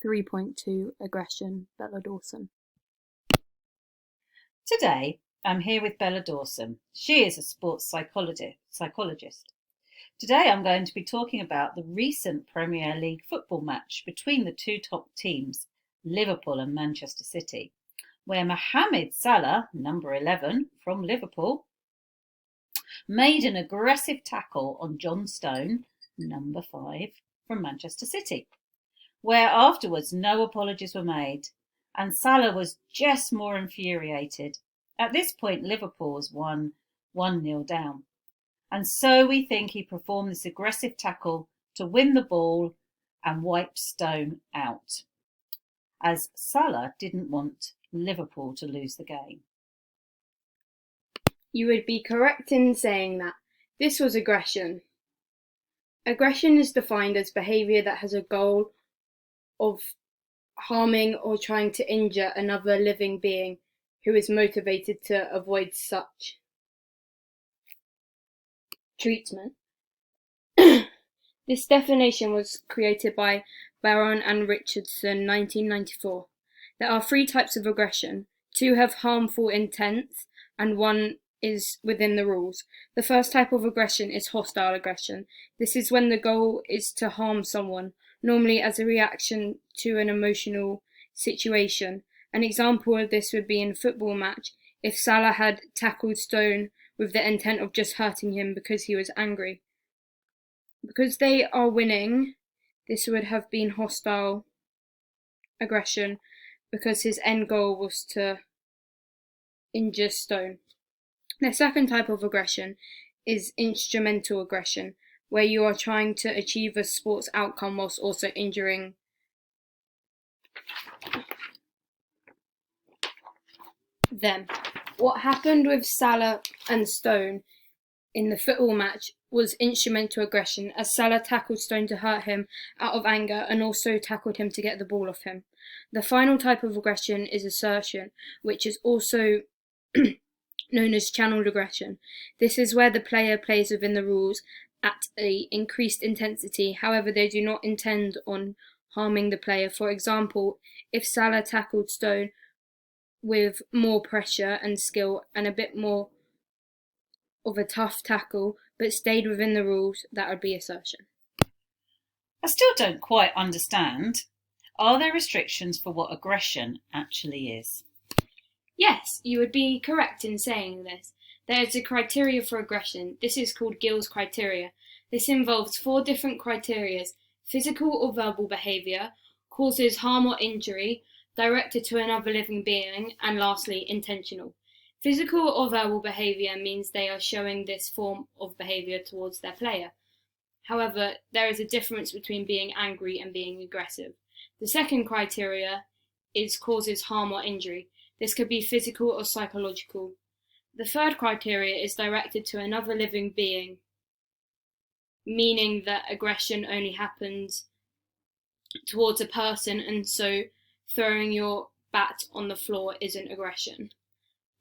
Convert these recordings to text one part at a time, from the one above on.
3.2 Aggression, Bella Dawson. Today, I'm here with Bella Dawson. She is a sports psychologist. Today, I'm going to be talking about the recent Premier League football match between the two top teams, Liverpool and Manchester City, where Mohamed Salah, number 11 from Liverpool, made an aggressive tackle on John Stone, number 5 from Manchester City, where afterwards no apologies were made, and Salah was just more infuriated. At this point, Liverpool was 1-0 down, and so we think he performed this aggressive tackle to win the ball and wipe Stone out, as Salah didn't want Liverpool to lose the game. You would be correct in saying that. This was aggression. Aggression is defined as behaviour that has a goal of harming or trying to injure another living being who is motivated to avoid such treatment. This definition was created by Baron and Richardson, 1994. There are 3 types of aggression. 2 have harmful intent and 1 is within the rules. The first type of aggression is hostile aggression. This is when the goal is to harm someone, normally as a reaction to an emotional situation. An example of this would be in a football match if Salah had tackled Stone with the intent of just hurting him because he was angry. Because they are winning, this would have been hostile aggression because his end goal was to injure Stone. The second type of aggression is instrumental aggression, where you are trying to achieve a sports outcome whilst also injuring them. What happened with Salah and Stone in the football match was instrumental aggression, as Salah tackled Stone to hurt him out of anger and also tackled him to get the ball off him. The final type of aggression is assertion, which is also known as channeled aggression. This is where the player plays within the rules at an increased intensity, however they do not intend on harming the player. For example, if Salah tackled Stone with more pressure and skill and a bit more of a tough tackle, but stayed within the rules, that would be assertion. I still don't quite understand. Are there restrictions for what aggression actually is? Yes, you would be correct in saying this. There is a criteria for aggression. This is called Gill's criteria. This involves 4 different criteria: physical or verbal behaviour, causes harm or injury, directed to another living being, and lastly, intentional. Physical or verbal behaviour means they are showing this form of behaviour towards their player. However, there is a difference between being angry and being aggressive. The second criteria is causes harm or injury. This could be physical or psychological. The third criteria is directed to another living being, meaning that aggression only happens towards a person, and so throwing your bat on the floor isn't aggression.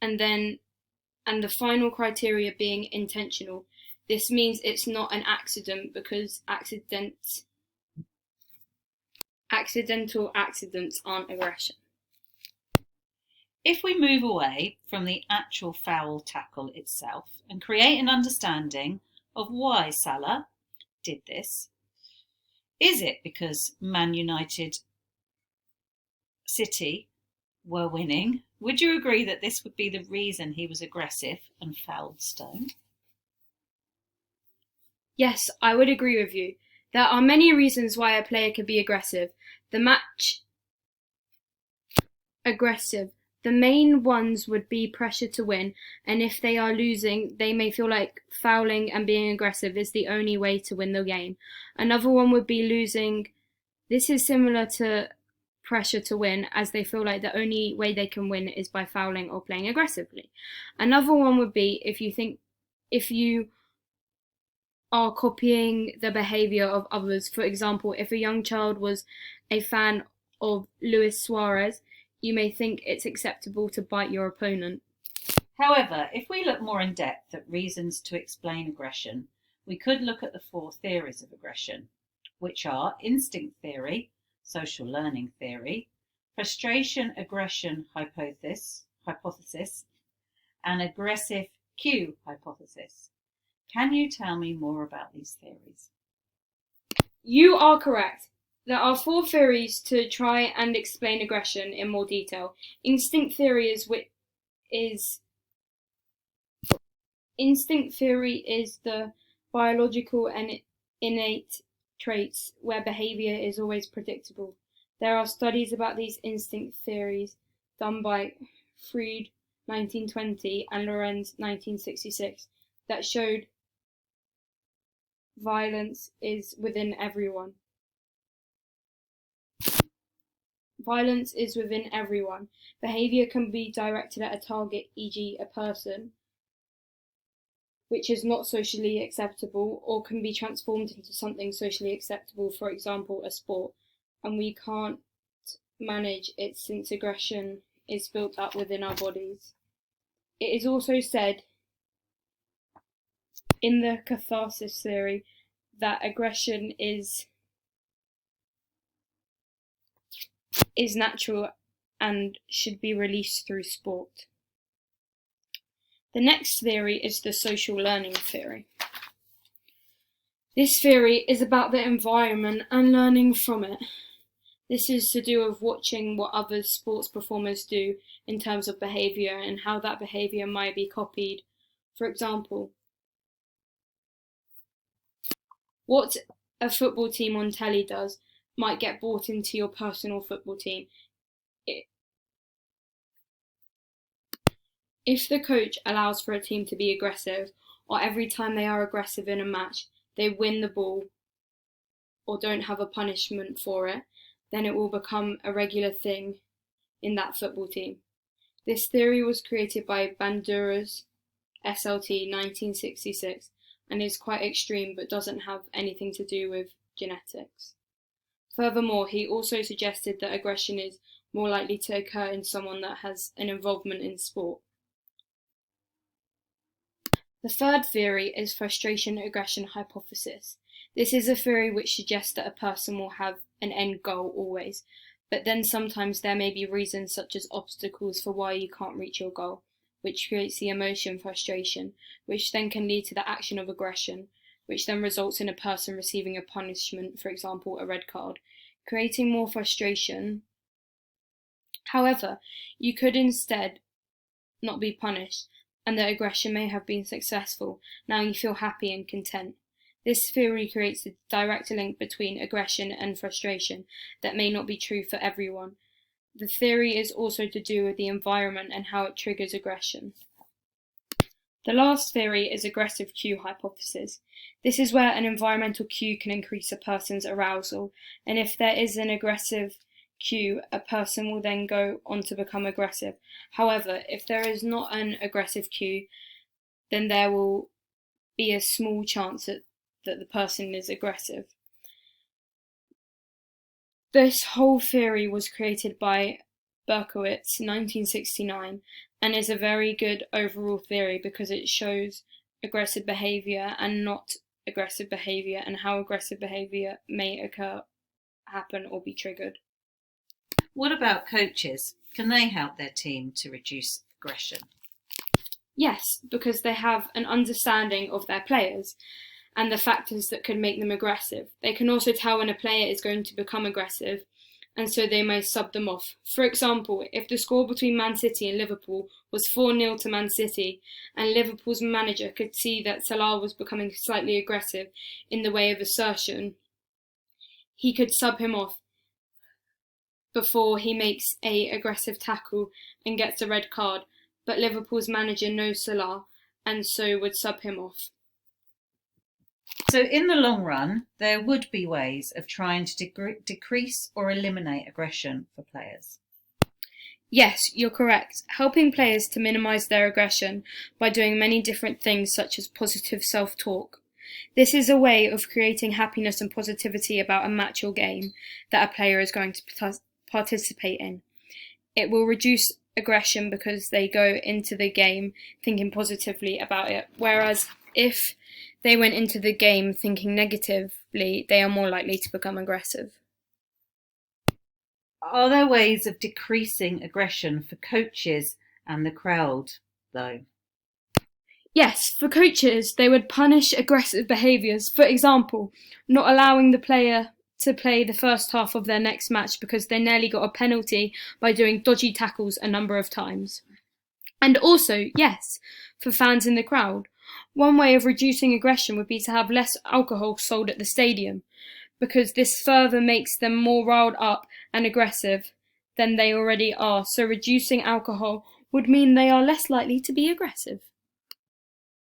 And the final criteria being intentional. This means it's not an accident, because accidental accidents aren't aggression. If we move away from the actual foul tackle itself and create an understanding of why Salah did this, is it because Man United City were winning? Would you agree that this would be the reason he was aggressive and fouled Stone? Yes, I would agree with you. There are many reasons why a player could be aggressive. The main ones would be pressure to win, and if they are losing, they may feel like fouling and being aggressive is the only way to win the game. Another one would be losing. This is similar to pressure to win, as they feel like the only way they can win is by fouling or playing aggressively. Another one would be if you are copying the behaviour of others. For example, if a young child was a fan of Luis Suarez, you may think it's acceptable to bite your opponent. However, if we look more in depth at reasons to explain aggression, we could look at the 4 theories of aggression, which are instinct theory, social learning theory, frustration-aggression hypothesis, and aggressive cue hypothesis. Can you tell me more about these theories? You are correct. There are 4 theories to try and explain aggression in more detail. Instinct theory is the biological and innate traits where behavior is always predictable. There are studies about these instinct theories done by Freud 1920 and Lorenz 1966 that showed violence is within everyone. Violence is within everyone. Behavior can be directed at a target, e.g. a person, which is not socially acceptable, or can be transformed into something socially acceptable, for example, a sport, and we can't manage it since aggression is built up within our bodies. It is also said in the catharsis theory that aggression is natural and should be released through sport. The next theory is the social learning theory. This theory is about the environment and learning from it. This is to do with watching what other sports performers do in terms of behaviour and how that behaviour might be copied. For example, what a football team on telly does might get brought into your personal football team. If the coach allows for a team to be aggressive, or every time they are aggressive in a match, they win the ball or don't have a punishment for it, then it will become a regular thing in that football team. This theory was created by Bandura's SLT 1966 and is quite extreme but doesn't have anything to do with genetics. Furthermore, he also suggested that aggression is more likely to occur in someone that has an involvement in sport. The third theory is frustration-aggression hypothesis. This is a theory which suggests that a person will have an end goal always, but then sometimes there may be reasons such as obstacles for why you can't reach your goal, which creates the emotion frustration, which then can lead to the action of aggression, which then results in a person receiving a punishment, for example, a red card, creating more frustration. However, you could instead not be punished, and the aggression may have been successful. Now you feel happy and content. This theory creates a direct link between aggression and frustration that may not be true for everyone. The theory is also to do with the environment and how it triggers aggression. The last theory is aggressive cue hypothesis. This is where an environmental cue can increase a person's arousal, and if there is an aggressive cue, a person will then go on to become aggressive. However, if there is not an aggressive cue, then there will be a small chance that the person is aggressive. This whole theory was created by Berkowitz 1969 and is a very good overall theory because it shows aggressive behaviour and not aggressive behaviour and how aggressive behaviour may happen or be triggered. What about coaches? Can they help their team to reduce aggression? Yes, because they have an understanding of their players and the factors that could make them aggressive. They can also tell when a player is going to become aggressive, and so they may sub them off. For example, if the score between Man City and Liverpool was 4-0 to Man City, and Liverpool's manager could see that Salah was becoming slightly aggressive in the way of assertion, he could sub him off before he makes an aggressive tackle and gets a red card, but Liverpool's manager knows Salah and so would sub him off. So in the long run, there would be ways of trying to decrease or eliminate aggression for players. Yes, you're correct. Helping players to minimise their aggression by doing many different things such as positive self-talk. This is a way of creating happiness and positivity about a match or game that a player is going to participate in. It will reduce aggression because they go into the game thinking positively about it, whereas if they went into the game thinking negatively, they are more likely to become aggressive. Are there ways of decreasing aggression for coaches and the crowd, though? Yes, for coaches, they would punish aggressive behaviours. For example, not allowing the player to play the first half of their next match because they nearly got a penalty by doing dodgy tackles a number of times. And also, yes, for fans in the crowd, one way of reducing aggression would be to have less alcohol sold at the stadium, because this further makes them more riled up and aggressive than they already are. So reducing alcohol would mean they are less likely to be aggressive.